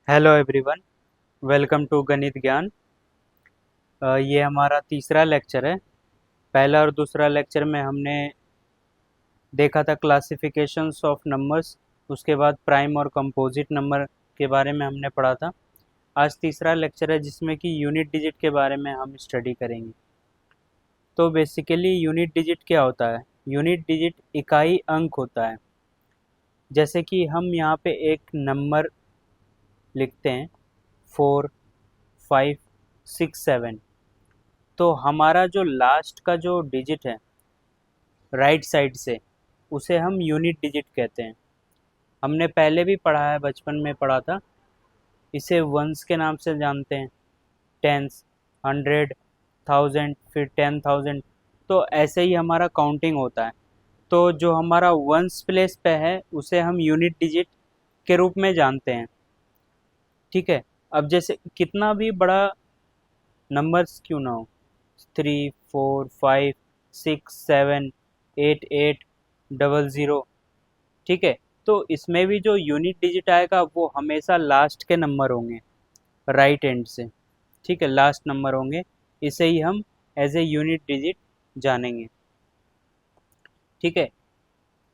Hello everyone, welcome to गणित ज्ञान। ये हमारा तीसरा लेक्चर है। पहला और दूसरा लेक्चर में हमने देखा था क्लासिफिकेशंस ऑफ नंबर्स, उसके बाद प्राइम और कंपोजिट नंबर के बारे में हमने पढ़ा था। आज तीसरा लेक्चर है जिसमें कि यूनिट डिजिट के बारे में हम स्टडी करेंगे। तो बेसिकली यूनिट डिजिट क्या होता है? यूनिट डिजिट इकाई अंक होता है। जैसे कि हम यहाँ पे एक नंबर लिखते हैं 4, 5, 6, 7, तो हमारा जो लास्ट का जो डिजिट है राइट साइड से, उसे हम यूनिट डिजिट कहते हैं। हमने पहले भी पढ़ा है, बचपन में पढ़ा था। इसे वंस के नाम से जानते हैं, टेंस, 100, 1000, फिर 10,000। तो ऐसे ही हमारा काउंटिंग होता है। तो जो हमारा वंस प्लेस पे है उसे हम यूनिट डिजिट के रूप में जानते हैं। ठीक है। अब जैसे कितना भी बड़ा नंबर्स क्यों ना हो, 3, 4, 5, 6, 7, 8, 8, 0, ठीक है। तो इसमें भी जो यूनिट डिजिट आएगा वो हमेशा लास्ट के नंबर होंगे, राइट एंड से। ठीक है, लास्ट नंबर होंगे। इसे ही हम एज ए यूनिट डिजिट जानेंगे। ठीक है।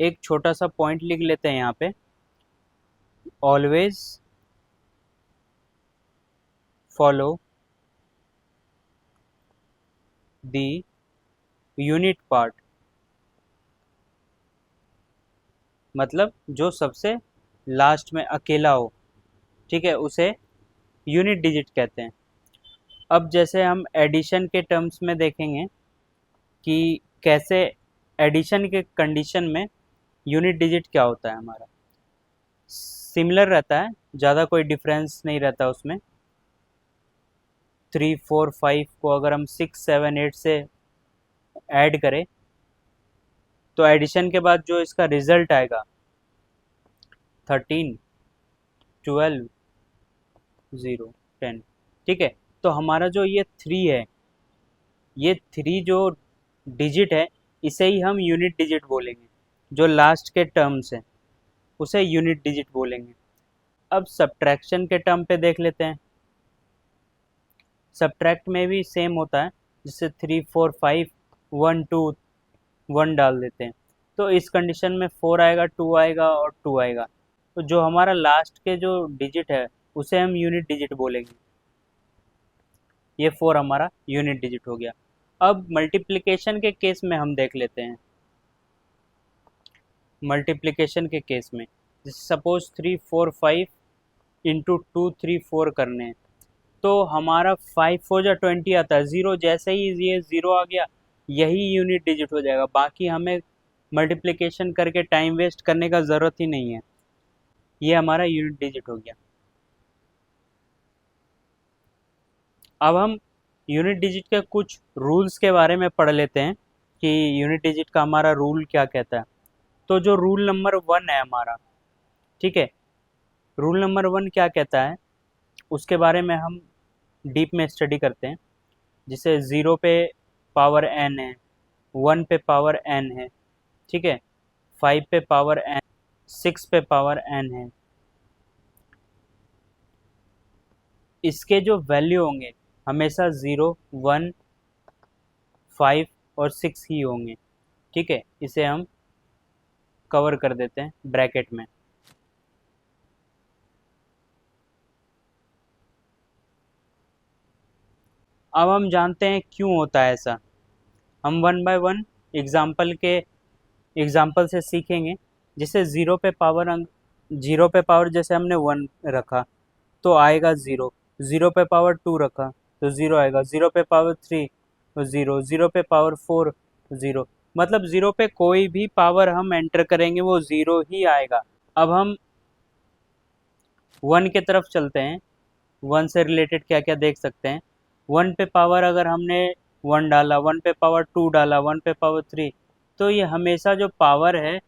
एक छोटा सा पॉइंट लिख लेते हैं यहाँ पे। Always follow the unit part, मतलब जो सबसे लास्ट में अकेला हो, ठीक है, उसे यूनिट डिजिट कहते हैं। अब जैसे हम एडिशन के टर्म्स में देखेंगे कि कैसे एडिशन के कंडीशन में यूनिट डिजिट क्या होता है हमारा। सिमिलर रहता है, ज़्यादा कोई डिफरेंस नहीं रहता उसमें। 3, 4, 5 को अगर हम 6, 7, 8 से ऐड करें तो एडिशन के बाद जो इसका रिजल्ट आएगा 13, 12, 0, 10। ठीक है। तो हमारा जो ये 3 है, ये 3 जो डिजिट है, इसे ही हम यूनिट डिजिट बोलेंगे। जो लास्ट के टर्म्स हैं उसे यूनिट डिजिट बोलेंगे। अब सब्ट्रैक्शन के टर्म पे देख लेते हैं। सब्ट्रैक्ट में भी सेम होता है, जिससे 3, 4, 5, 1, 2, 1 डाल देते हैं। तो इस कंडीशन में 4 आएगा, 2 आएगा और 2 आएगा। तो जो हमारा लास्ट के जो डिजिट है उसे हम यूनिट डिजिट बोलेंगे। ये 4 हमारा यूनिट डिजिट हो गया। अब मल्टीप्लिकेशन के केस में हम देख लेते हैं। मल्टीप्लिकेशन के केस में सपोज 3, 4, 5 इंटू 2, 3, 4 करने हैं, तो हमारा 5, 4 जा 20 आता है। ज़ीरो जैसे ही ये ज़ीरो आ गया, यही यूनिट डिजिट हो जाएगा। बाकी हमें मल्टीप्लिकेशन करके टाइम वेस्ट करने का ज़रूरत ही नहीं है। ये हमारा यूनिट डिजिट हो गया। अब हम यूनिट डिजिट के कुछ रूल्स के बारे में पढ़ लेते हैं कि यूनिट डिजिट का हमारा रूल क्या कहता है। तो जो रूल नंबर 1 है हमारा, ठीक है, रूल नंबर 1 क्या कहता है उसके बारे में हम डीप में स्टडी करते हैं। जिसे 0 पे पावर n है, 1 पे पावर n है, ठीक है, 5 पे पावर n, 6 पे पावर n है। इसके जो वैल्यू होंगे हमेशा 0, 1, 5 और 6 ही होंगे। ठीक है, इसे हम कवर कर देते हैं ब्रैकेट में। अब हम जानते हैं क्यों होता है ऐसा। हम वन बाय वन एग्जाम्पल से सीखेंगे। जैसे जीरो पे पावर जैसे हमने 1 रखा तो आएगा 0। 0 पे पावर 2 रखा तो 0 आएगा। 0 पे पावर 3 तो 0। 0 पे पावर 4 तो 0। मतलब 0 पे कोई भी पावर हम एंटर करेंगे वो 0 ही आएगा। अब हम 1 के तरफ चलते हैं। 1 से रिलेटेड क्या क्या देख सकते हैं। 1 पे पावर अगर हमने 1 डाला, 1 पे पावर 2 डाला, 1 पे पावर 3, तो ये हमेशा जो पावर है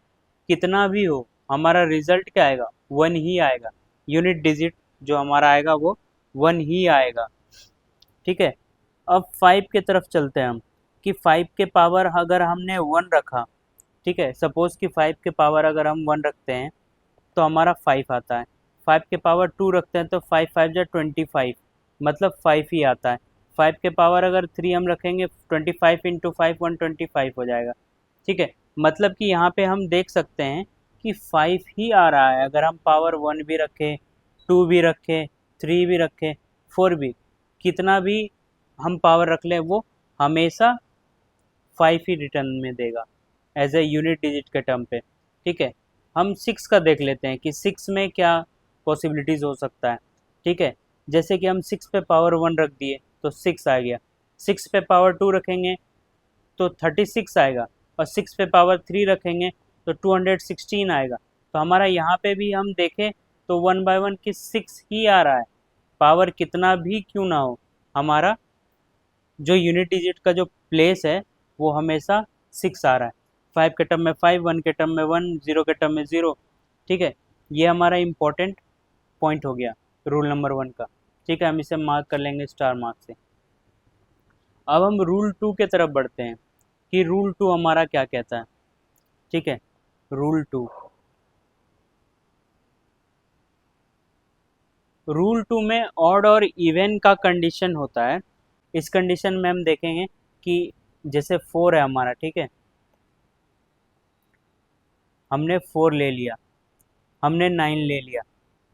कितना भी हो, हमारा रिजल्ट क्या आएगा? 1 ही आएगा। यूनिट डिजिट जो हमारा आएगा वो 1 ही आएगा। ठीक है। अब 5 के तरफ चलते हैं हम कि 5 के पावर अगर हमने 1 रखा, ठीक है, सपोज कि 5 के पावर अगर हम 1 रखते हैं तो हमारा 5 आता है। 5 के पावर 2 रखते हैं तो 5 5 जा 25, मतलब 5 ही आता है। 5 के पावर अगर 3 हम रखेंगे 25 इंटू 5 125 हो जाएगा। ठीक है, मतलब कि यहाँ पे हम देख सकते हैं कि 5 ही आ रहा है। अगर हम पावर 1 भी रखें, 2 भी रखें, 3 भी रखें, 4 भी, कितना भी हम पावर रख लें वो हमेशा 5 ही रिटर्न में देगा एज ए यूनिट डिजिट के टर्म पे। ठीक है, हम 6 का देख लेते हैं कि 6 में क्या पॉसिबिलिटीज़ हो सकता है। ठीक है, जैसे कि हम 6 पे पावर 1 रख दिए तो 6 आ गया, 6 पे पावर 2 रखेंगे तो 36 आएगा, और 6 पे पावर 3 रखेंगे तो 216 आएगा। तो हमारा यहाँ पे भी हम देखें तो 1 बाय 1 की 6 ही आ रहा है, पावर कितना भी क्यों ना हो, हमारा जो यूनिट डिजिट का जो प्लेस है वो हमेशा 6 आ रहा है। 5 के टर्म में 5, 1 के टर्म में 1, 0 के टर्म में 0। ठीक है, ये हमारा इम्पोर्टेंट पॉइंट हो गया रूल नंबर 1 का। ठीक है, हम इसे मार्क कर लेंगे स्टार मार्क से। अब हम रूल 2 के तरफ बढ़ते हैं कि रूल 2 हमारा क्या कहता है। ठीक है, रूल 2, रूल 2 में ऑड और इवन का कंडीशन होता है। इस कंडीशन में हम देखेंगे कि जैसे 4 है हमारा, ठीक है, हमने 4 ले लिया, हमने 9 ले लिया,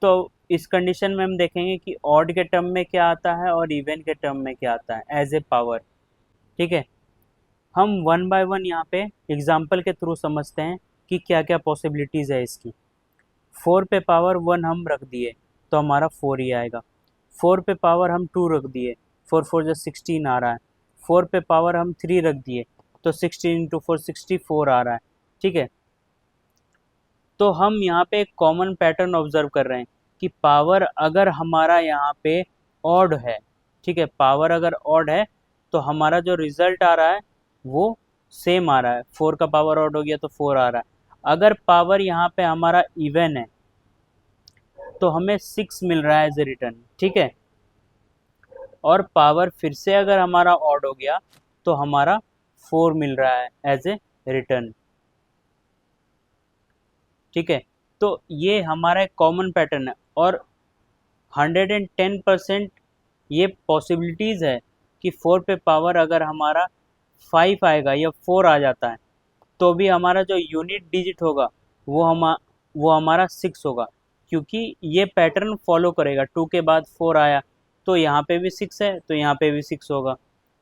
तो इस कंडीशन में हम देखेंगे कि ऑड के टर्म में क्या आता है और इवन के टर्म में क्या आता है एज ए पावर। ठीक है, हम 1 बाय 1 यहाँ पे एग्जाम्पल के थ्रू समझते हैं कि क्या क्या पॉसिबिलिटीज़ है इसकी। 4 पे पावर 1 हम रख दिए तो हमारा 4 ही आएगा। 4 पे पावर हम 2 रख दिए, 4 4 जो 16 आ रहा है। 4 पे पावर हम 3 रख दिए तो 16 इंटू 4 64 आ रहा है। ठीक है, तो हम यहाँ पे एक कॉमन पैटर्न ऑब्जर्व कर रहे हैं कि पावर अगर हमारा यहाँ पे ऑड है, ठीक है, पावर अगर ऑड है तो हमारा जो रिजल्ट आ रहा है वो सेम आ रहा है। 4 का पावर ऑड हो गया तो 4 आ रहा है। अगर पावर यहाँ पे हमारा इवन है तो हमें 6 मिल रहा है एज ए रिटर्न। ठीक है, और पावर फिर से अगर हमारा ऑड हो गया तो हमारा 4 मिल रहा है एज ए रिटर्न। ठीक है, तो ये हमारा एक कॉमन पैटर्न है, और 110% ये पॉसिबिलिटीज़ है कि 4 पे पावर अगर हमारा 5 आएगा या 4 आ जाता है तो भी हमारा जो यूनिट डिजिट होगा वो हमारा 6 होगा, क्योंकि ये पैटर्न फॉलो करेगा। 2 के बाद 4 आया तो यहाँ पे भी 6 है तो यहाँ पे भी 6 होगा।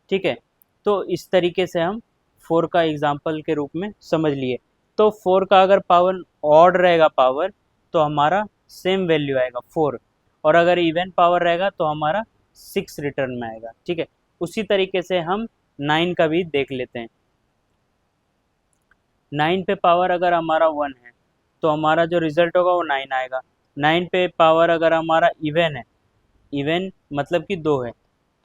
ठीक है, तो इस तरीके से हम 4 का एग्जाम्पल के रूप में समझ लिए। तो 4 का अगर पावर ऑड रहेगा पावर तो हमारा सेम वैल्यू आएगा 4, और अगर इवन पावर रहेगा तो हमारा 6 रिटर्न में आएगा। ठीक है, उसी तरीके से हम 9 का भी देख लेते हैं। 9 पे पावर अगर हमारा 1 है तो हमारा जो रिजल्ट होगा वो 9 आएगा। 9 पे पावर अगर हमारा इवन है, इवन मतलब कि 2 है,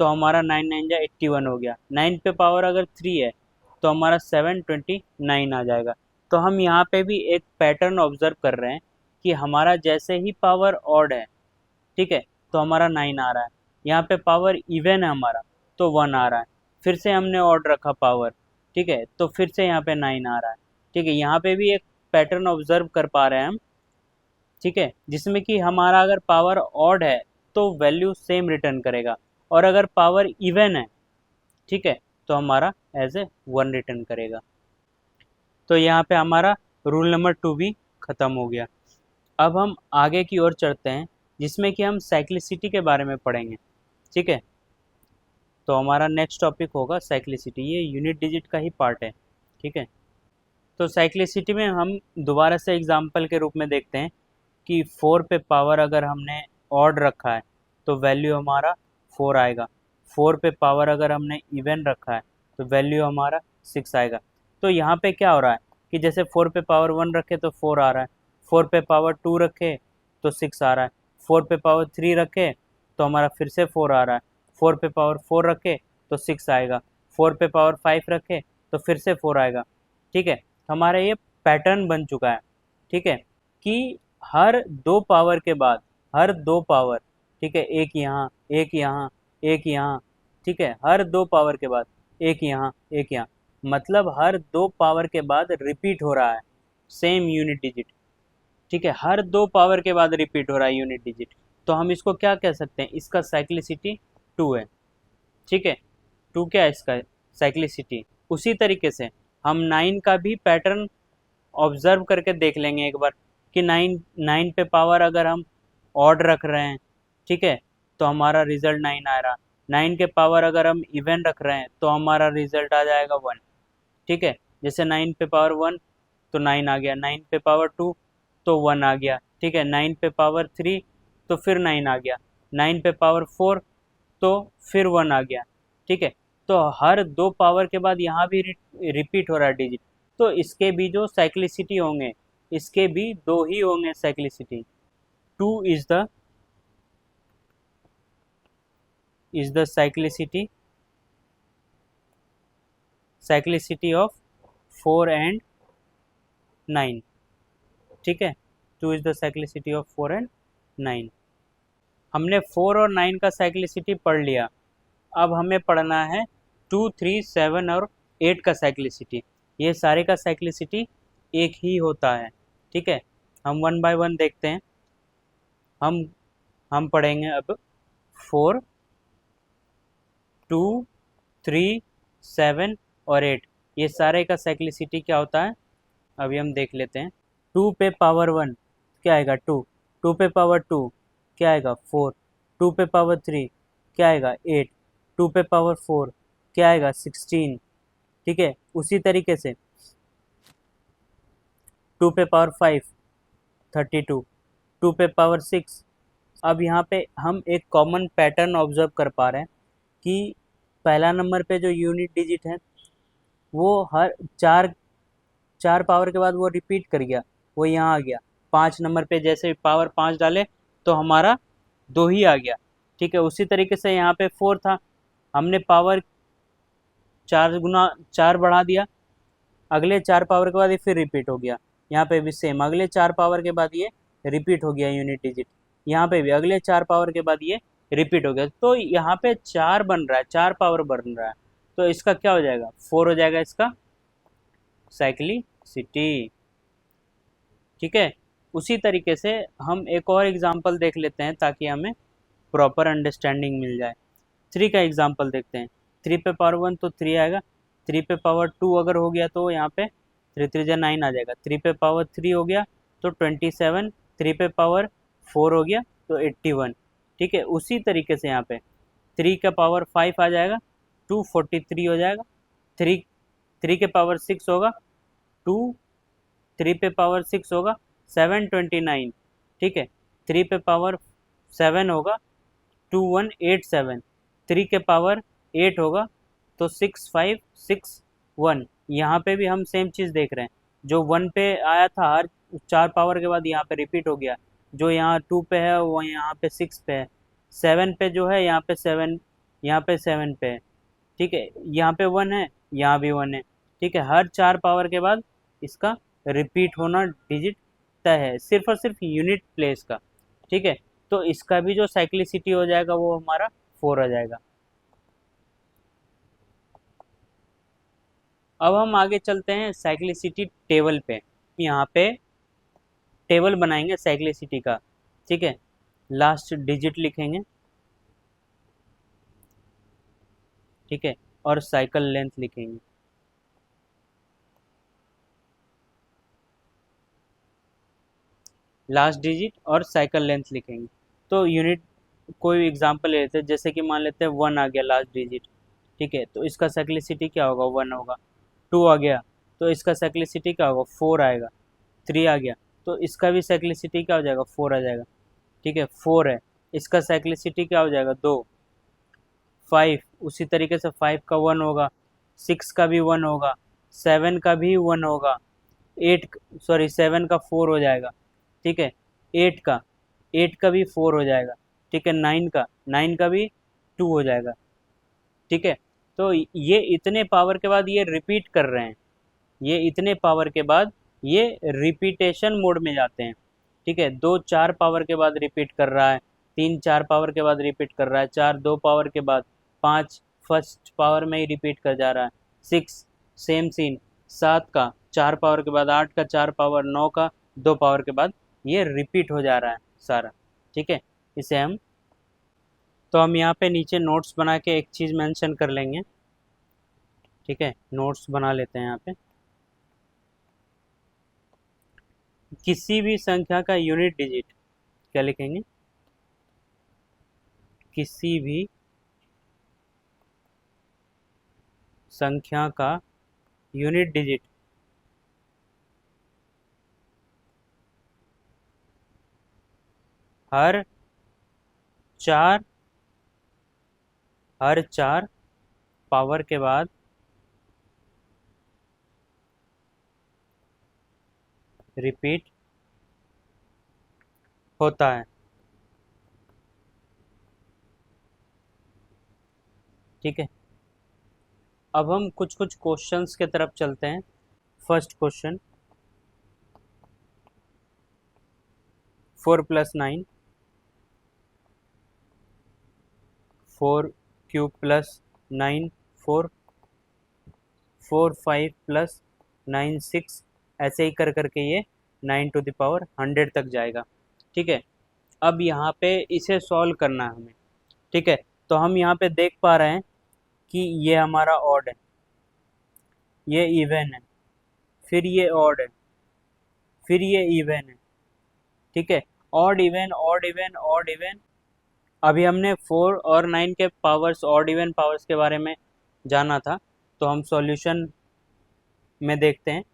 तो हमारा 9 9 जा 81 हो गया। 9 पे पावर अगर 3 है तो हमारा 729 आ जाएगा। तो हम यहाँ पे भी एक पैटर्न ऑब्जर्व कर रहे हैं कि हमारा जैसे ही पावर ऑड है, ठीक है, तो हमारा 9 आ रहा है। यहाँ पे पावर इवन है हमारा तो 1 आ रहा है। फिर से हमने ऑड रखा पावर, ठीक है, तो फिर से यहाँ पे 9 आ रहा है। ठीक है, यहाँ पे भी एक पैटर्न ऑब्जर्व कर पा रहे हैं हम। ठीक है, जिसमें कि हमारा अगर पावर ऑड है तो वैल्यू सेम रिटर्न करेगा, और अगर पावर इवन है, ठीक है, तो हमारा एज ए 1 रिटर्न करेगा। तो यहाँ पे हमारा रूल नंबर 2 भी ख़त्म हो गया। अब हम आगे की ओर चलते हैं जिसमें कि हम साइक्लिसिटी के बारे में पढ़ेंगे। ठीक है, तो हमारा नेक्स्ट टॉपिक होगा साइक्लिसिटी। ये यूनिट डिजिट का ही पार्ट है। ठीक है, तो साइक्लिसिटी में हम दोबारा से एग्जांपल के रूप में देखते हैं कि 4 पे पावर अगर हमने ऑड रखा है तो वैल्यू हमारा 4 आएगा। 4 पे पावर अगर हमने इवन रखा है तो वैल्यू हमारा 6 आएगा। तो यहाँ पे क्या हो रहा है कि जैसे 4 पे पावर 1 रखे तो 4 आ रहा है, 4 पे पावर 2 रखे तो 6 आ रहा है, 4 पे पावर 3 रखे तो हमारा फिर से 4 आ रहा है, 4 पे पावर 4 रखे तो 6 आएगा, 4 पे पावर 5 रखे तो फिर से 4 आएगा। ठीक है, हमारा ये पैटर्न बन चुका है। ठीक है, कि हर 2 पावर के बाद, हर 2 पावर, ठीक है, एक यहाँ एक यहाँ एक यहाँ, ठीक है, हर 2 पावर के बाद एक यहाँ एक यहाँ, मतलब हर 2 पावर के बाद रिपीट हो रहा है सेम यूनिट डिजिट। ठीक है, हर 2 पावर के बाद रिपीट हो रहा है यूनिट डिजिट, तो हम इसको क्या कह सकते हैं, इसका साइक्लिसिटी 2 है। ठीक है, 2 क्या है इसका साइक्लिसिटी। उसी तरीके से हम 9 का भी पैटर्न ऑब्जर्व करके देख लेंगे एक बार कि 9 पे पावर अगर हम ऑड रख रहे हैं, ठीक है, तो हमारा रिजल्ट 9 आ रहा। 9 के पावर अगर हम इवन रख रहे हैं तो हमारा रिजल्ट आ जाएगा 1। ठीक है, जैसे 9 पे पावर 1 तो 9 आ गया, 9 पे पावर 2 तो 1 आ गया। ठीक है, 9 पे पावर 3 तो फिर 9 आ गया, 9 पे पावर 4 तो फिर 1 आ गया। ठीक है, तो हर 2 पावर के बाद यहाँ भी रिपीट हो रहा है डिजिट, तो इसके भी जो साइक्लिसिटी होंगे, इसके भी 2 ही होंगे cyclicity. 2 is the cyclicity of 4 and 9। ठीक है, 2 is the cyclicity of 4 and 9। हमने 4 और 9 का साइक्लिसिटी पढ़ लिया, अब हमें पढ़ना है 2, 3, 7 और 8 का साइक्लिसिटी। ये सारे का साइक्लिसिटी एक ही होता है। ठीक है, हम 1 बाय 1 देखते हैं। हम पढ़ेंगे अब 4, 2, 3, 7 और 8, ये सारे का साइक्लिसिटी क्या होता है अभी हम देख लेते हैं। 2 पे पावर 1 क्या आएगा 2, 2 पे पावर 2 क्या आएगा 4, 2 पे पावर 3 क्या आएगा 8, 2 पे पावर 4 क्या आएगा 16। ठीक है, उसी तरीके से 2 पे पावर 5 32, 2 पे पावर 6। अब यहाँ पे हम एक कॉमन पैटर्न ऑब्जर्व कर पा रहे हैं कि पहला नंबर पे जो यूनिट डिजिट है वो हर चार पावर के बाद वो रिपीट कर गया, वो यहाँ आ गया। 5 नंबर पे जैसे पावर 5 डाले तो हमारा 2 ही आ गया। ठीक है, उसी तरीके से यहाँ पे 4 था, हमने पावर 4 बढ़ा दिया, अगले 4 पावर के बाद ये फिर रिपीट हो गया। यहाँ पे भी सेम, अगले 4 पावर के बाद ये रिपीट हो गया यूनिट डिजिट। यहाँ पे भी अगले 4 पावर के बाद ये रिपीट हो गया, तो यहाँ पे 4 बन रहा है, 4 पावर बन रहा है, तो इसका क्या हो जाएगा 4 हो जाएगा इसका साइक्लिसिटी। ठीक है, उसी तरीके से हम एक और एग्जांपल देख लेते हैं ताकि हमें प्रॉपर अंडरस्टैंडिंग मिल जाए। 3 का एग्जांपल देखते हैं। 3 पे पावर 1 तो 3 आएगा, 3 पे पावर 2 अगर हो गया तो यहाँ पे 3 3 जा 9 आ जाएगा, 3 पे पावर 3 हो गया तो 27, 3 पे पावर 4 हो गया तो 81। ठीक है, उसी तरीके से यहाँ पे 3 का पावर 5 आ जाएगा 243 हो जाएगा, 3 3 के पावर 6 होगा 2, 3 पे पावर 6 होगा 729। ठीक है, 3 पे पावर 7 होगा 2187, 3 के पावर 8 होगा तो 6561। यहाँ पे भी हम सेम चीज़ देख रहे हैं, जो 1 पे आया था हर 4 पावर के बाद यहाँ पे रिपीट हो गया, जो यहाँ 2 पे है वो यहाँ पे 6 पे है, 7 पे जो है यहाँ पे 7, यहाँ पे 7 पे है। ठीक है, यहाँ पे 1 है, यहाँ भी 1 है। ठीक है, हर 4 पावर के बाद इसका रिपीट होना डिजिट तय है, सिर्फ और सिर्फ यूनिट प्लेस का। ठीक है, तो इसका भी जो साइक्लिसिटी हो जाएगा वो हमारा 4 आ जाएगा। अब हम आगे चलते हैं साइक्लिसिटी टेबल पे। यहाँ पे टेबल बनाएंगे साइक्लिसिटी का। ठीक है, लास्ट डिजिट लिखेंगे, ठीक है, और साइकिल लेंथ लिखेंगे। लास्ट डिजिट और साइकिल लेंथ लिखेंगे। तो यूनिट कोई एग्जांपल ले लेते हैं, जैसे कि मान लेते हैं 1 आ गया लास्ट डिजिट। ठीक है, तो इसका साइक्लिसिटी क्या होगा 1 होगा। 2 आ गया तो इसका साइक्लिसिटी क्या होगा 4 आएगा। 3 आ गया तो इसका भी साइक्लिसिटी क्या हो जाएगा 4 आ जाएगा। ठीक है, 4 है, इसका साइक्लिसिटी क्या हो जाएगा 2। 5 उसी तरीके से 5 का 1 होगा, 6 का भी 1 होगा, 7 का भी 1 होगा, 7 का 4 हो जाएगा। ठीक है, 8 का भी 4 हो जाएगा। ठीक है, 9 का भी 2 हो जाएगा। ठीक है, तो ये इतने पावर के बाद ये रिपीट कर रहे हैं, ये इतने पावर के बाद ये रिपीटेशन मोड में जाते हैं। ठीक है, 2 4 पावर के बाद रिपीट कर रहा है, 3 4 पावर के बाद रिपीट कर रहा है, 4 2 पावर के बाद, 5 फर्स्ट पावर में ही रिपीट कर जा रहा है, 6 सेम सीन, 7 का 4 पावर के बाद, 8 का 4 पावर, 9 का 2 पावर के बाद ये रिपीट हो जा रहा है सारा, ठीक है। इसे हम तो हम यहाँ पे नीचे नोट्स बना के एक चीज़ मेंशन कर लेंगे, ठीक है। नोट्स बना लेते हैं यहाँ पे। किसी भी संख्या का यूनिट डिजिट, क्या लिखेंगे, किसी भी संख्या का यूनिट डिजिट हर चार पावर के बाद रिपीट होता है, ठीक है। अब हम कुछ कुछ क्वेश्चंस के तरफ चलते हैं। फर्स्ट क्वेश्चन, 4 + 9, 4 क्यूब + 9 4, 4 5 + 9 6, ऐसे ही कर करके ये 9⁻100 तक जाएगा, ठीक है। अब यहाँ पे इसे सॉल्व करना है हमें, ठीक है। तो हम यहाँ पे देख पा रहे हैं कि ये हमारा ऑड है, ये इवन है, फिर ये ऑड है, फिर ये इवन है, ठीक है। Odd even odd even odd even. अभी हमने 4 और 9 के पावर्स, ऑड इवन पावर्स के बारे में जाना था, तो हम सॉल्यूशन में देखते हैं।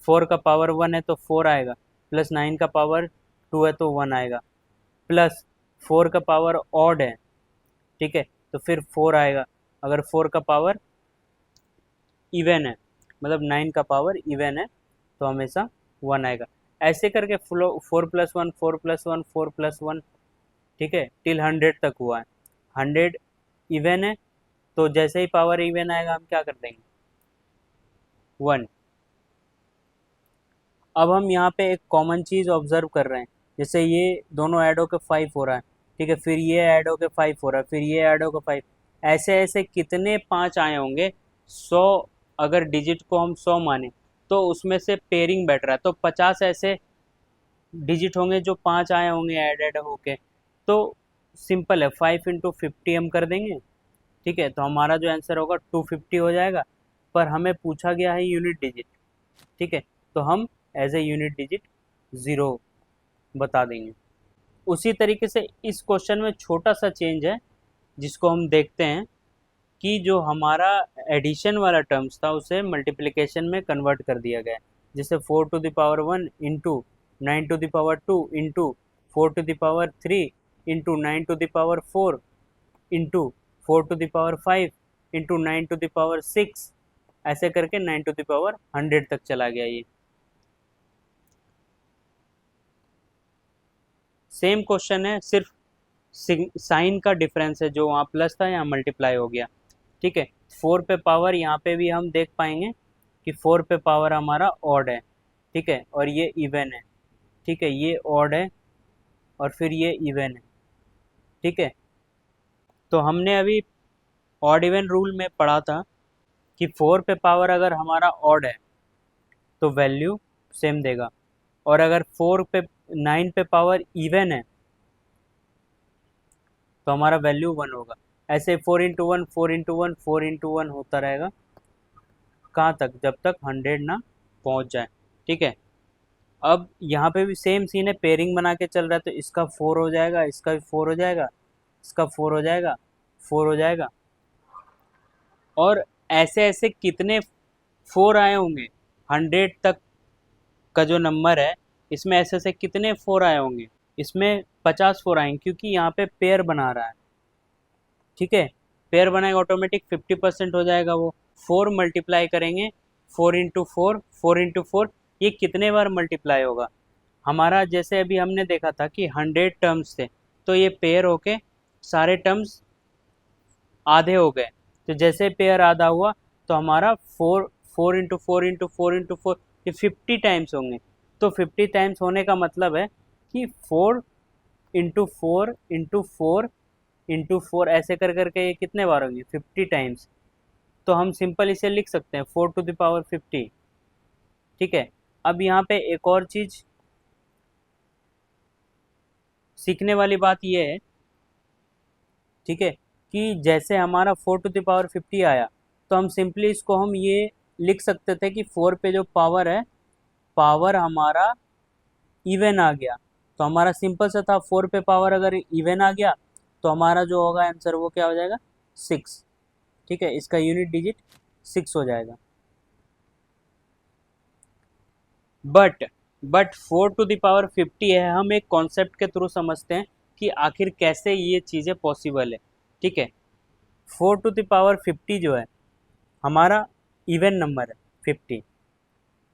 4 का पावर 1 है तो 4 आएगा, प्लस 9 का पावर 2 है तो 1 आएगा, प्लस 4 का पावर ऑड है, ठीक है, तो फिर 4 आएगा। अगर 4 का पावर इवन है, मतलब 9 का पावर इवन है, तो हमेशा 1 आएगा। ऐसे करके 4 + 1 4 + 1 4 + 1, ठीक है, टिल 100 तक हुआ है। 100 इवन है, तो जैसे ही पावर इवन आएगा हम क्या कर देंगे, 1। अब हम यहाँ पे एक कॉमन चीज़ ऑब्जर्व कर रहे हैं, जैसे ये दोनों ऐड होकर 5 हो रहा है, ठीक है, फिर ये ऐड होकर 5 हो रहा है, फिर ये ऐड होकर 5, ऐसे ऐसे कितने 5 आए होंगे। 100, अगर डिजिट को हम 100 माने तो उसमें से पेयरिंग बैठ रहा है, तो 50 ऐसे डिजिट होंगे जो 5 आए होंगे ऐड होके। तो सिंपल है, 5 × 50 हम कर देंगे, ठीक है, तो हमारा जो आंसर होगा 250 हो जाएगा। पर हमें पूछा गया है यूनिट डिजिट, ठीक है, तो हम एज ए यूनिट डिजिट 0 बता देंगे। उसी तरीके से इस क्वेश्चन में छोटा सा चेंज है, जिसको हम देखते हैं कि जो हमारा एडिशन वाला टर्म्स था उसे मल्टीप्लिकेशन में कन्वर्ट कर दिया गया है। जैसे 4⁻1 into 9⁻2 into 4⁻3 into 9⁻4 into 4�5 into 9⁻6, ऐसे करके 9⁻100 तक चला गया। ये सेम क्वेश्चन है, सिर्फ साइन का डिफरेंस है, जो वहाँ प्लस था यहाँ मल्टीप्लाई हो गया, ठीक है। 4 पे पावर यहाँ पे भी हम देख पाएंगे कि 4 पे पावर हमारा ऑड है, ठीक है, और ये इवन है, ठीक है, ये ऑड है और फिर ये इवन है, ठीक है। तो हमने अभी ऑड इवन रूल में पढ़ा था कि 4 पे पावर अगर हमारा ऑड है तो वैल्यू सेम देगा, और अगर 9 पे पावर इवन है तो हमारा वैल्यू 1 होगा। ऐसे 4 × 1 4 × 1 4 × 1 होता रहेगा, कहाँ तक, जब तक 100 ना पहुँच जाए, ठीक है। अब यहाँ पे भी सेम सीन है, पेयरिंग बना के चल रहा है, तो इसका 4 हो जाएगा, इसका भी 4 हो जाएगा, इसका 4 हो जाएगा, 4 हो जाएगा, और ऐसे ऐसे कितने 4 आए होंगे 100 तक का जो नंबर है, इसमें ऐसे ऐसे कितने 4 आए होंगे, इसमें 50 4 आएंगे, क्योंकि यहाँ पे पेयर बना रहा है, ठीक है। पेयर बनाएगा ऑटोमेटिक 50% हो जाएगा वो। 4 मल्टीप्लाई करेंगे, 4 × 4 4 × 4, ये कितने बार मल्टीप्लाई होगा हमारा। जैसे अभी हमने देखा था कि 100 टर्म्स थे, तो ये पेयर होके सारे टर्म्स आधे हो गए, तो जैसे पेयर आधा हुआ तो हमारा 4 4 × 4 × 4 × 4, ये 50 टाइम्स होंगे। तो 50 टाइम्स होने का मतलब है कि 4 × 4 × 4 × 4, ऐसे कर करके ये कितने बार होंगे, 50 टाइम्स। तो हम सिंपल इसे लिख सकते हैं 4⁻50, ठीक है। अब यहाँ पे एक और चीज़ सीखने वाली बात ये है, ठीक है, कि जैसे हमारा 4⁵ आया तो हम सिंपली इसको हम ये लिख सकते थे कि 4 पे जो पावर है, पावर हमारा इवन आ गया। तो हमारा सिंपल सा था, 4 पे पावर अगर इवन आ गया तो हमारा जो होगा आंसर वो क्या हो जाएगा, 6। ठीक है, इसका यूनिट डिजिट 6 हो जाएगा। बट 4⁵ है, हम एक कॉन्सेप्ट के थ्रू समझते हैं कि आखिर कैसे ये चीज़ें पॉसिबल है। ठीक है, 4⁵ जो है हमारा इवन नंबर है 50।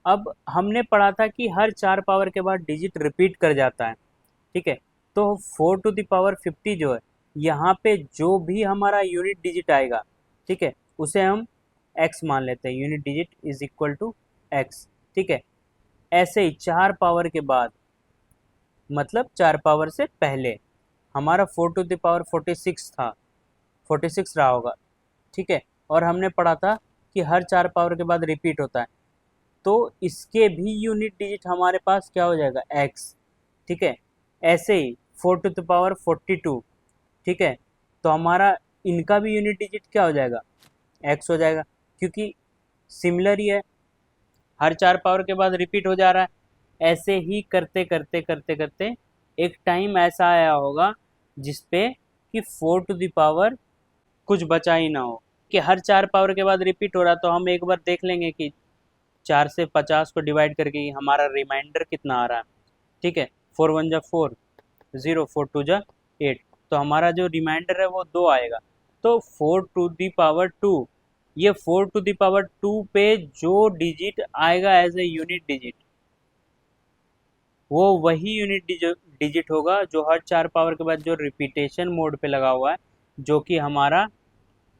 अब हमने पढ़ा था कि हर 4 पावर के बाद डिजिट रिपीट कर जाता है। ठीक है, तो 4⁵ जो है, यहाँ पे जो भी हमारा यूनिट डिजिट आएगा, ठीक है, उसे हम x मान लेते हैं, unit digit is equal to x। ठीक है, ऐसे ही 4 पावर के बाद, मतलब 4 पावर से पहले हमारा 4⁵46 था, 46 रहा होगा। ठीक है, और हमने पढ़ा था कि हर 4 पावर के बाद रिपीट होता है, तो इसके भी यूनिट डिजिट हमारे पास क्या हो जाएगा, x। ठीक है, ऐसे ही 4⁴42, ठीक है, तो हमारा इनका भी यूनिट डिजिट क्या हो जाएगा, x हो जाएगा, क्योंकि सिमिलर ही है, हर 4 पावर के बाद रिपीट हो जा रहा है। ऐसे ही करते करते करते करते एक टाइम ऐसा आया होगा जिसपे कि 4 कुछ बचा ही ना हो, कि हर 4 पावर के बाद रिपीट हो रहा, तो हम एक बार देख लेंगे कि 4 से 50 को डिवाइड करके हमारा रिमाइंडर कितना आ रहा है। ठीक है, 4 1 जा 4, 0, 4 2 जा 8, तो हमारा जो रिमाइंडर है वो 2 आएगा। तो 4⁵2, ये 4⁵2 पे जो डिजिट आएगा एज ए यूनिट डिजिट, वो वही यूनिट डिजिट होगा जो हर 4 पावर के बाद जो रिपीटेशन मोड पे लगा हुआ है, जो कि हमारा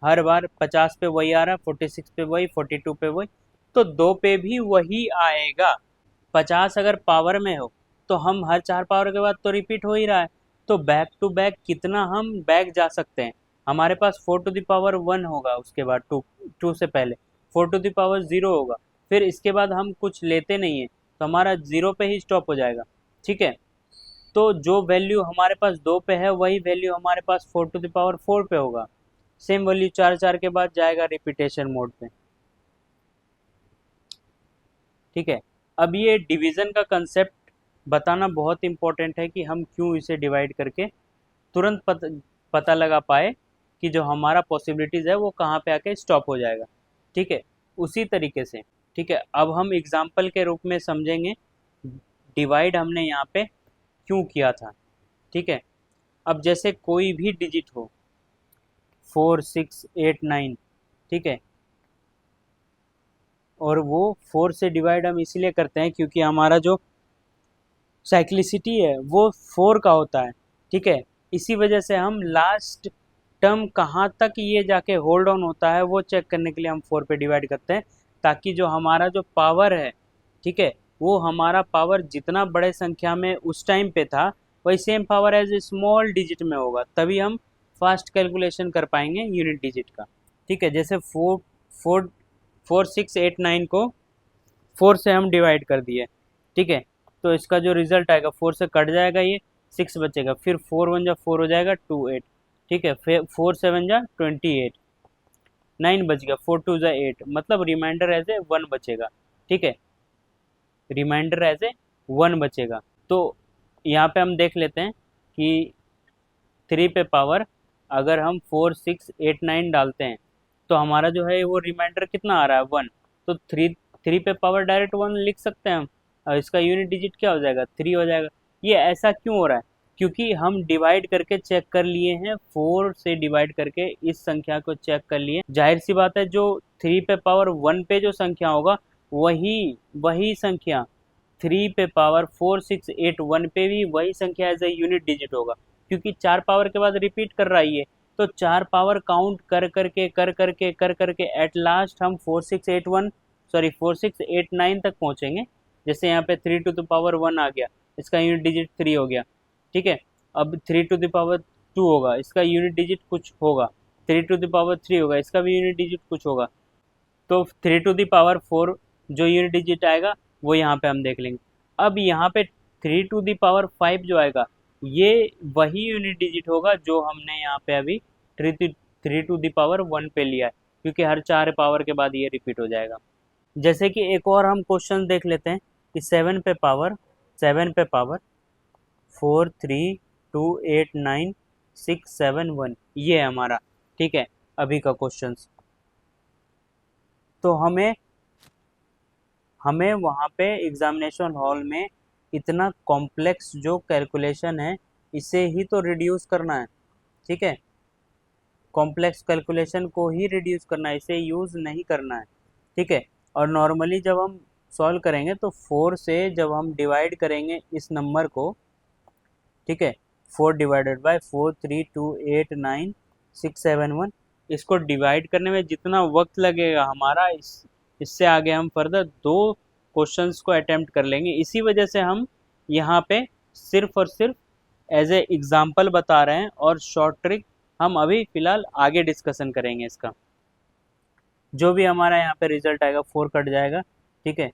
हर बार 50 पे वही आ रहा है, 46 पे वही, 42 पे वही, तो 2 पे भी वही आएगा। 50 अगर पावर में हो तो हम हर 4 पावर के बाद तो रिपीट हो ही रहा है, तो बैक टू बैक कितना हम बैक जा सकते हैं। हमारे पास 4⁵1 होगा, उसके बाद 2 से पहले 4⁵0 होगा, फिर इसके बाद हम कुछ लेते नहीं है, तो हमारा 0 पे ही स्टॉप हो जाएगा। ठीक है, तो जो वैल्यू हमारे पास 2 पे है वही वैल्यू हमारे पास 4⁴ पे होगा। सेम वैल्यू 4 4 के बाद जाएगा रिपीटेशन मोड पे। ठीक है, अब ये डिवीज़न का कंसेप्ट बताना बहुत इंपॉर्टेंट है कि हम क्यों इसे डिवाइड करके तुरंत पता लगा पाए कि जो हमारा पॉसिबिलिटीज़ है वो कहाँ पे आके स्टॉप हो जाएगा। ठीक है, उसी तरीके से, ठीक है, अब हम एग्जाम्पल के रूप में समझेंगे डिवाइड हमने यहाँ पे क्यों किया था। ठीक है, अब जैसे कोई भी डिजिट हो, 4 6 8 9, ठीक है, और वो 4 से डिवाइड हम इसीलिए करते हैं क्योंकि हमारा जो साइक्लिसिटी है वो 4 का होता है। ठीक है, इसी वजह से हम लास्ट टर्म कहाँ तक ये जाके होल्ड ऑन होता है वो चेक करने के लिए हम 4 पे डिवाइड करते हैं, ताकि जो हमारा जो पावर है, ठीक है, वो हमारा पावर जितना बड़े संख्या में उस टाइम पे था वही same power as small digit में होगा, तभी हम फास्ट कैलकुलेशन कर पाएंगे यूनिट डिजिट का। ठीक है, जैसे 4 6 8 9 को 4 से हम डिवाइड कर दिए। ठीक है, तो इसका जो रिजल्ट आएगा 4 से कट जाएगा, ये 6 बचेगा, फिर 4 1 जा 4 हो जाएगा 2 8। ठीक है, फिर 4 7 जा 28, 9 बच गया, 4 2 जा 8, मतलब रिमाइंडर एज ए 1 बचेगा। ठीक है, रिमाइंडर एज ए 1 बचेगा। तो यहाँ पे हम देख लेते हैं कि 3 पे पावर अगर हम 4 6 8 9 डालते हैं तो हमारा जो है वो रिमाइंडर कितना आ रहा है, 1, तो 3 पे पावर डायरेक्ट 1 लिख सकते हैं हम, और इसका यूनिट डिजिट क्या हो जाएगा, 3 हो जाएगा। ये ऐसा क्यों हो रहा है, क्योंकि हम डिवाइड करके चेक कर लिए हैं, 4 से डिवाइड करके इस संख्या को चेक कर लिए। जाहिर सी बात है जो 3 पे पावर 1 पे जो संख्या होगा वही संख्या 3 पे पावर 4 6 8 1 पे भी वही संख्या एज ए यूनिट डिजिट होगा, क्योंकि 4 पावर के बाद रिपीट कर रहा है ये, तो 4 पावर काउंट कर करके एट लास्ट हम 4 6 8 9 तक पहुंचेंगे। जैसे यहाँ पे 3 टू द पावर 1 आ गया, इसका यूनिट डिजिट 3 हो गया। ठीक है, अब 3 टू द पावर 2 होगा, इसका यूनिट डिजिट कुछ होगा, 3 टू द पावर 3 होगा, इसका भी यूनिट डिजिट कुछ होगा। तो 3 टू द पावर 4 जो यूनिट डिजिट आएगा वो यहाँ पे हम देख लेंगे। अब यहाँ पे 3 टू द पावर 5 जो आएगा ये वही यूनिट डिजिट होगा जो हमने यहाँ पे अभी 3 to the power 1 पे लिया है, क्योंकि हर 4 पावर के बाद ये रिपीट हो जाएगा। जैसे कि एक और हम क्वेश्चन देख लेते हैं कि 7 पे पावर 4 3 2 8 9 6 7 1, ये है हमारा, ठीक है, अभी का क्वेश्चन। तो हमें वहाँ पे एग्जामिनेशन हॉल में इतना कॉम्प्लेक्स जो कैलकुलेशन है इसे ही तो रिड्यूस करना है, ठीक है, कॉम्प्लेक्स कैलकुलेशन को ही रिड्यूस करना है, इसे यूज़ नहीं करना है, ठीक है। और नॉर्मली जब हम सॉल्व करेंगे तो 4 से जब हम डिवाइड करेंगे इस नंबर को, ठीक है, 4 डिवाइडेड बाय 4 3 2 8 9 6 7 1, इसको डिवाइड करने में जितना वक्त लगेगा हमारा, इससे आगे हम फर्दर 2 क्वेश्चंस को अटेम्प्ट कर लेंगे। इसी वजह से हम यहाँ पे सिर्फ और सिर्फ एज ए एग्जाम्पल बता रहे हैं, और शॉर्ट ट्रिक हम अभी फिलहाल आगे डिस्कशन करेंगे इसका। जो भी हमारा यहाँ पे रिजल्ट आएगा 4 कट जाएगा, ठीक है,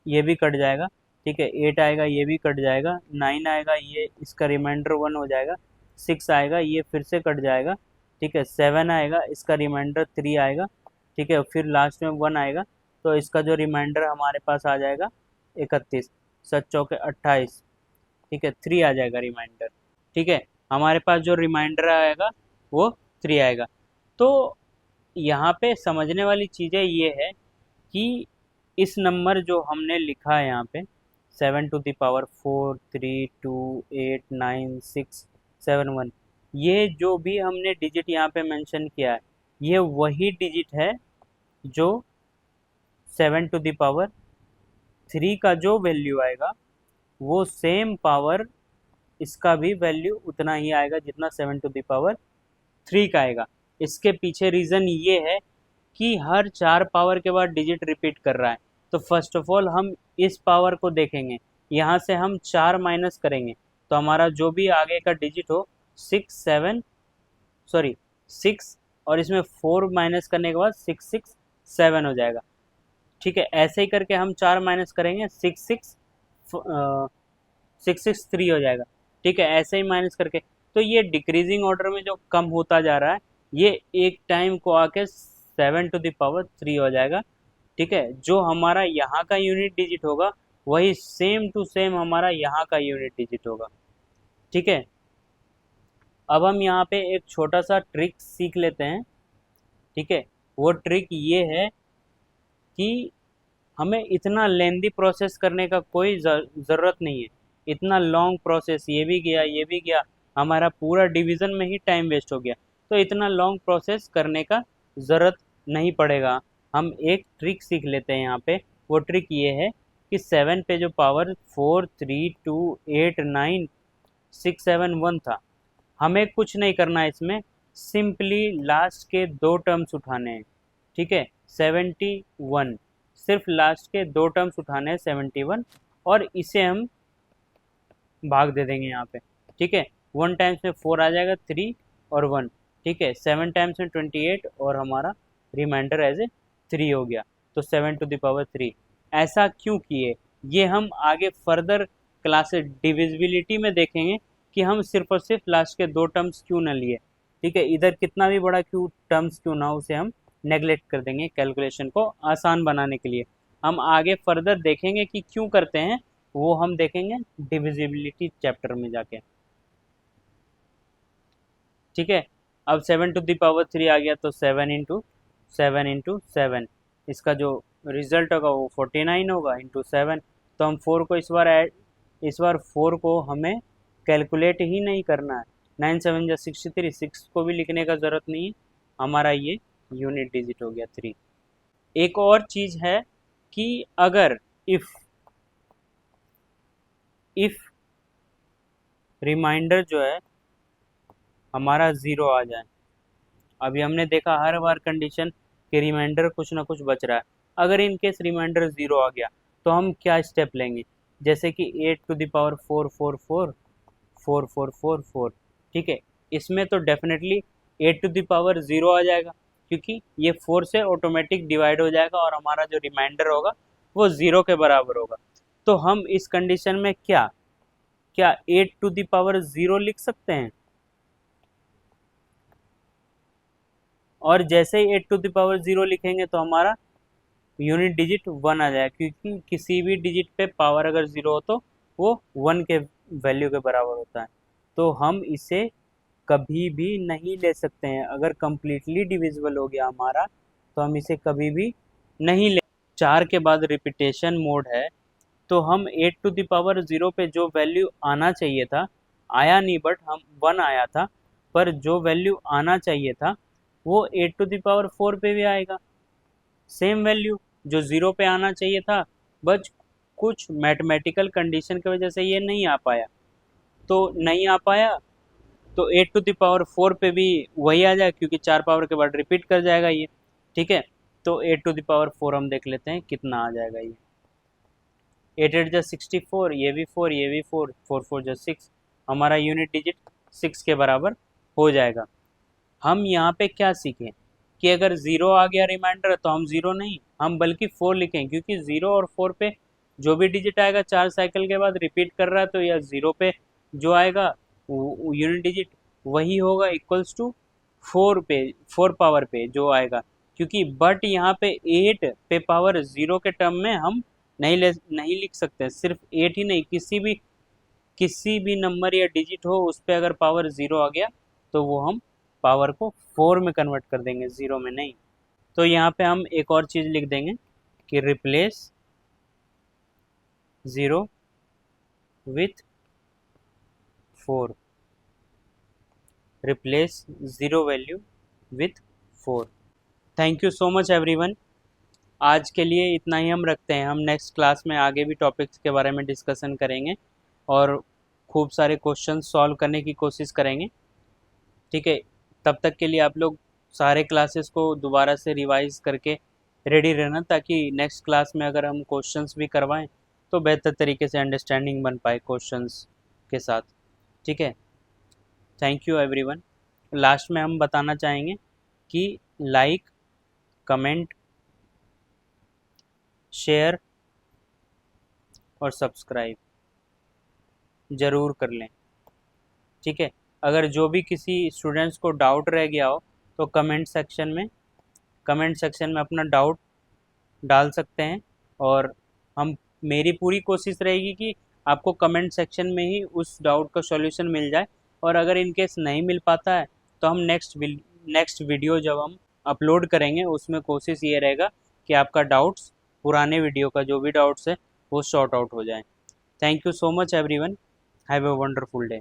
ये भी कट जाएगा, ठीक है, 8 आएगा, ये भी कट जाएगा, 9 आएगा, ये इसका रिमाइंडर 1 हो जाएगा, 6 आएगा, ये फिर से कट जाएगा, ठीक है, 7 आएगा, इसका रिमाइंडर 3 आएगा, ठीक है, फिर लास्ट में 1 आएगा, तो इसका जो रिमाइंडर हमारे पास आ जाएगा 31, 7 चौके 28, ठीक है, 3 आ जाएगा रिमाइंडर, ठीक है, हमारे पास जो रिमाइंडर आएगा वो 3 आएगा। तो यहाँ पे समझने वाली चीज़ें ये है कि इस नंबर जो हमने लिखा है यहाँ पे 7 to the power 4 3 2 8 9 6 7 1, ये जो भी हमने डिजिट यहाँ पे मेंशन किया है ये वही डिजिट है जो 7 to the power 3 का जो वैल्यू आएगा वो सेम पावर इसका भी वैल्यू उतना ही आएगा जितना 7 to the power 3 का आएगा। इसके पीछे रीज़न ये है कि हर 4 पावर के बाद डिजिट रिपीट कर रहा है। तो फर्स्ट ऑफ ऑल हम इस पावर को देखेंगे, यहाँ से हम 4 माइनस करेंगे तो हमारा जो भी आगे का डिजिट हो 6 और इसमें 4 माइनस करने के बाद 6 6 7 हो जाएगा, ठीक है। ऐसे ही करके हम 4 माइनस करेंगे 6 6 3 हो जाएगा, ठीक है, ऐसे ही माइनस करके। तो ये डिक्रीजिंग ऑर्डर में जो कम होता जा रहा है ये एक टाइम को आके 7 to the power 3 हो जाएगा, ठीक है। जो हमारा यहाँ का यूनिट डिजिट होगा वही सेम टू सेम हमारा यहाँ का यूनिट डिजिट होगा, ठीक है। अब हम यहाँ पे एक छोटा सा ट्रिक सीख लेते हैं, ठीक है। वो ट्रिक ये है कि हमें इतना लेंदी प्रोसेस करने का कोई ज़रूरत नहीं है। इतना लॉन्ग प्रोसेस, ये भी गया, हमारा पूरा डिवीज़न में ही टाइम वेस्ट हो गया, तो इतना लॉन्ग प्रोसेस करने का ज़रूरत नहीं पड़ेगा। हम एक ट्रिक सीख लेते हैं यहाँ पे। वो ट्रिक ये है कि 7 पे जो पावर 4 3 2 8 9 6 7 1 था, हमें कुछ नहीं करना है इसमें, सिंपली लास्ट के 2 टर्म्स उठाने हैं, ठीक है, 71, सिर्फ लास्ट के 2 टर्म्स उठाने हैं 71, और इसे हम भाग दे देंगे यहाँ पे, ठीक है। 1 टाइम्स में 4 आ जाएगा, 3 और 1, ठीक है, 7 टाइम्स में 28 और हमारा रिमाइंडर एज ए 3 हो गया, तो 7 to the power 3। ऐसा क्यों किए ये हम आगे फर्दर क्लासेस डिविजिबिलिटी में देखेंगे कि हम सिर्फ और सिर्फ लास्ट के 2 टर्म्स क्यों ना लिए, ठीक है। इधर कितना भी बड़ा टर्म्स क्यों ना, उसे हम नेग्लेक्ट कर देंगे कैलकुलेशन को आसान बनाने के लिए। हम आगे फर्दर देखेंगे कि क्यों करते हैं, वो हम देखेंगे डिविजिबिलिटी चैप्टर में जाके, ठीक है। अब 7 to the power 3 आ गया, तो 7 इसका जो रिजल्ट होगा वो 49 होगा इंटू 7। तो हम 4 को इस बार 4 को हमें कैलकुलेट ही नहीं करना है, 9 7 जा 63, 6 को भी लिखने का ज़रूरत नहीं है, हमारा ये यूनिट डिजिट हो गया 3। एक और चीज़ है कि अगर इफ रिमाइंडर जो है हमारा 0 आ जाए, अभी हमने देखा हर बार कंडीशन कि रिमाइंडर कुछ ना कुछ बच रहा है, अगर इन केस रिमाइंडर 0 आ गया तो हम क्या स्टेप लेंगे, जैसे कि 8 to the power 4 4 4 4 4 4 4, ठीक है। इसमें तो डेफिनेटली 8 to the power 0 आ जाएगा, क्योंकि ये 4 से ऑटोमेटिक डिवाइड हो जाएगा और हमारा जो रिमाइंडर होगा वो 0 के बराबर होगा। तो हम इस कंडीशन में क्या क्या 8⁻0 लिख सकते हैं? और जैसे ही 8⁻0 लिखेंगे तो हमारा यूनिट डिजिट 1 आ जाएगा, क्योंकि किसी भी डिजिट पे पावर अगर 0 हो तो वो 1 के वैल्यू के बराबर होता है। तो हम इसे कभी भी नहीं ले सकते हैं। अगर कंप्लीटली डिविजिबल हो गया हमारा तो हम इसे कभी भी नहीं ले। 4 के बाद रिपीटेशन मोड है, तो हम 8⁻0 पे जो वैल्यू आना चाहिए था, आया नहीं, बट हम 1 आया था, पर जो वैल्यू आना चाहिए था वो 8⁻4 पे भी आएगा, सेम वैल्यू जो 0 पे आना चाहिए था, बस कुछ मैथमेटिकल कंडीशन की वजह से ये नहीं आ पाया। तो नहीं आ पाया तो 8⁻4 पे भी वही आ जाएगा, क्योंकि 4 पावर के बाद रिपीट कर जाएगा ये। ठीक है, तो 8⁻4 हम देख लेते हैं कितना आ जाएगा ये। 8 8 जा 64, ये भी 4, ये भी 4, 4 4 जा 6, हमारा यूनिट डिजिट 6 के बराबर हो जाएगा। हम यहाँ पे क्या सीखें कि अगर 0 आ गया रिमाइंडर तो हम 0 नहीं, हम बल्कि 4 लिखें, क्योंकि 0 और 4 पे जो भी डिजिट आएगा 4 साइकिल के बाद रिपीट कर रहा है, तो यह 0 पे जो आएगा यूनिट डिजिट वही होगा, इक्वल्स टू 4 पे, 4 पावर पे जो आएगा। क्योंकि बट यहाँ पे 8 पे पावर 0 के टर्म में हम नहीं लिख सकते। सिर्फ 8 ही नहीं, किसी भी नंबर या डिजिट हो उस पे अगर पावर 0 आ गया तो वो हम पावर को 4 में कन्वर्ट कर देंगे, 0 में नहीं। तो यहाँ पे हम एक और चीज़ लिख देंगे कि replace 0 with 4, replace 0 value with 4। Thank you so much everyone. आज के लिए इतना ही हम रखते हैं। हम नेक्स्ट क्लास में आगे भी टॉपिक्स के बारे में डिस्कशन करेंगे और खूब सारे क्वेश्चन सॉल्व करने की कोशिश करेंगे। ठीक है, तब तक के लिए आप लोग सारे क्लासेस को दोबारा से रिवाइज करके रेडी रहना, ताकि नेक्स्ट क्लास में अगर हम क्वेश्चंस भी करवाएं तो बेहतर तरीके से अंडरस्टैंडिंग बन पाए क्वेश्चंस के साथ। ठीक है, थैंक यू एवरीवन। लास्ट में हम बताना चाहेंगे कि लाइक, कमेंट, शेयर और सब्सक्राइब ज़रूर कर लें। ठीक है, अगर जो भी किसी स्टूडेंट्स को डाउट रह गया हो तो कमेंट सेक्शन में अपना डाउट डाल सकते हैं, और हम मेरी पूरी कोशिश रहेगी कि आपको कमेंट सेक्शन में ही उस डाउट का सॉल्यूशन मिल जाए। और अगर इनकेस नहीं मिल पाता है तो हम नेक्स्ट वीडियो जब हम अपलोड करेंगे उसमें कोशिश ये रहेगा कि आपका डाउट्स, पुराने वीडियो का जो भी डाउट्स है वो सॉर्ट आउट हो जाए। Thank you so much everyone, have a wonderful day.